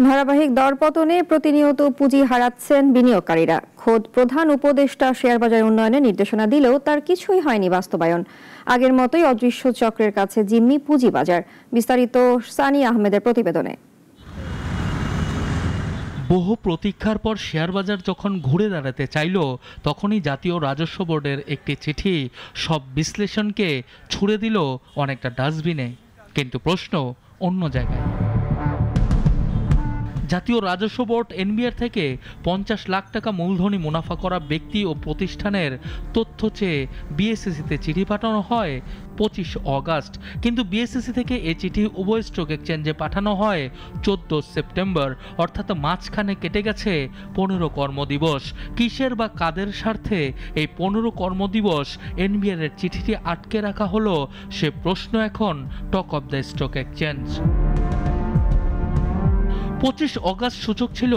ধারাবাহিক দরপতনে প্রতিনিয়ত পুঁজি হারাচ্ছেন বিনিয়োগকারীরা। খোদ প্রধান উপদেষ্টা শেয়ার বাজার উন্নয়নের নির্দেশনা দিলেও তার কিছুই হয়নি বাস্তবায়ন। আগের মতোই অদৃশ্য চক্রের কাছে জিম্মি পুঁজি বাজার। বিস্তারিত সানিয়া আহমেদের প্রতিবেদনে। বহু প্রতীক্ষার পর শেয়ার বাজার যখন ঘুরে দাঁড়াতে চাইল, তখনই জাতীয় রাজস্ব বোর্ডের একটি চিঠি সব বিশ্লেষণকে ছুড়ে দিল অনেকটা ডাস্টবিনে। কিন্তু প্রশ্ন অন্য জায়গায়। জাতীয় রাজস্ব বোর্ড এনবিআর থেকে 50 লাখ টাকা মূলধনী মুনাফা করা ব্যক্তি ও প্রতিষ্ঠানের তথ্য চেয়ে বিএসইসিতে চিঠি পাঠানো হয় 25 অগাস্ট। কিন্তু বিএসইসি থেকে এই চিঠি উভয় স্টক এক্সচেঞ্জে পাঠানো হয় 14 সেপ্টেম্বর, অর্থাৎ মাঝখানে কেটে গেছে 15 কর্মদিবস। কিসের বা কাদের স্বার্থে এই 15 কর্মদিবস এনবিআর এর চিঠিটি আটকে রাখা হলো, সে প্রশ্ন এখন talk of the stock exchange. 25 August সূচক ছিল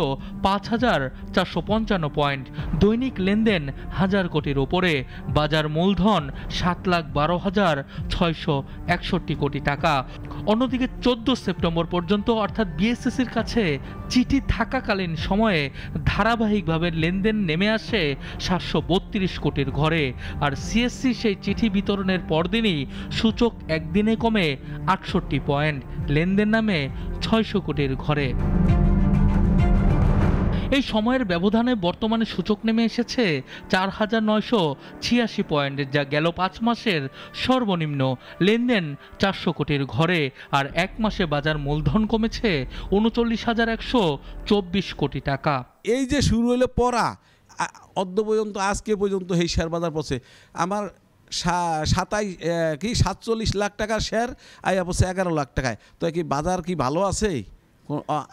5,455 পয়েন্ট, দৈনিক লেনদেন 1000 কোটির উপরে, বাজার মূলধন 7,12,661 কোটি টাকা। অন্যদিকে 14 সেপ্টেম্বর পর্যন্ত অর্থাৎ বিএসইসির কাছে চিঠি থাকাকালীন সময়ে ধারাবাহিকভাবে লেনদেন নেমে আসে 732 কোটির ঘরে। আর সিএসসি সেই চিঠি বিতরণের পরদিনই সূচক একদিনে কমে 68 পয়েন্ট, লেনদেন নামে 600 কোটির ঘরে। এই সময়ের ব্যবধানে বর্তমানে সূচক নেমে এসেছে 4,986 পয়েন্ট, যা গেল 5 মাসের সর্বনিম্ন। লেনদেন 400 কোটির ঘরে। আর এক মাসে বাজার মূলধন কমেছে 39,124 কোটি টাকা। এই যে শুরু হলো পড়া অদ্য পর্যন্ত, আজকে পর্যন্ত এই শেয়ার বাজার পড়ছে আমার 47 লাখ টাকার শেয়ার আইয়া পড়ছে 11 লাখ টাকায়। তো কি বাজার কি ভালো আছে?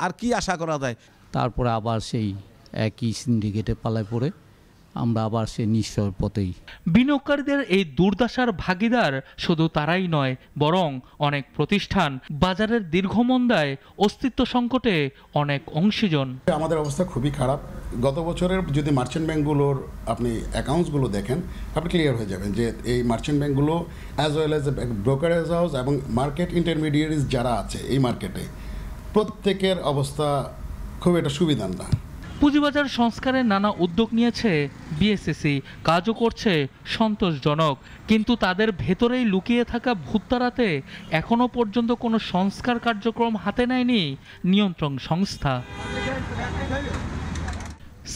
আর কি আশা করা যায়? তারপরে আবার সেই একই সিন্ডিকেটে পালায় পড়ে আমরা আবার সেই নিঃস্বর পথেই। বিনিয়োগকারীদের এই দুর্দশার ভাগিদার শুধু তারাই নয়, বরং অনেক প্রতিষ্ঠান। বাজারের দীর্ঘ মন্দায়, অস্তিত্ব সংকটে অনেক অংশীজন। আমাদের অবস্থা খুবই খারাপ। গত বছরের যদি মার্চেন্ট ব্যাংকগুলোর আপনি অ্যাকাউন্টসগুলো দেখেন, আপনি ক্লিয়ার হয়ে যাবেন যে এই মার্চেন্ট ব্যাংকগুলো as well as brokerage house এবং মার্কেট ইন্টারমিডিয়েটারিজ যারা আছে এই মার্কেটে, প্রত্যেকের অবস্থা খুব একটা সুবিধার না। পুঁজিবাজার সংস্কারের নানা উদ্যোগ নিয়েছে বিএসইসি, কাজও করছে সন্তোষজনক। কিন্তু তাদের ভেতরেই লুকিয়ে থাকা ভূত তাড়াতে এখনো পর্যন্ত কোনো সংস্কার কার্যক্রম হাতে নেয়নি নিয়ন্ত্রণ সংস্থা।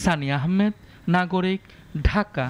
সানিয়া আহমেদ, নাগরিক, ঢাকা।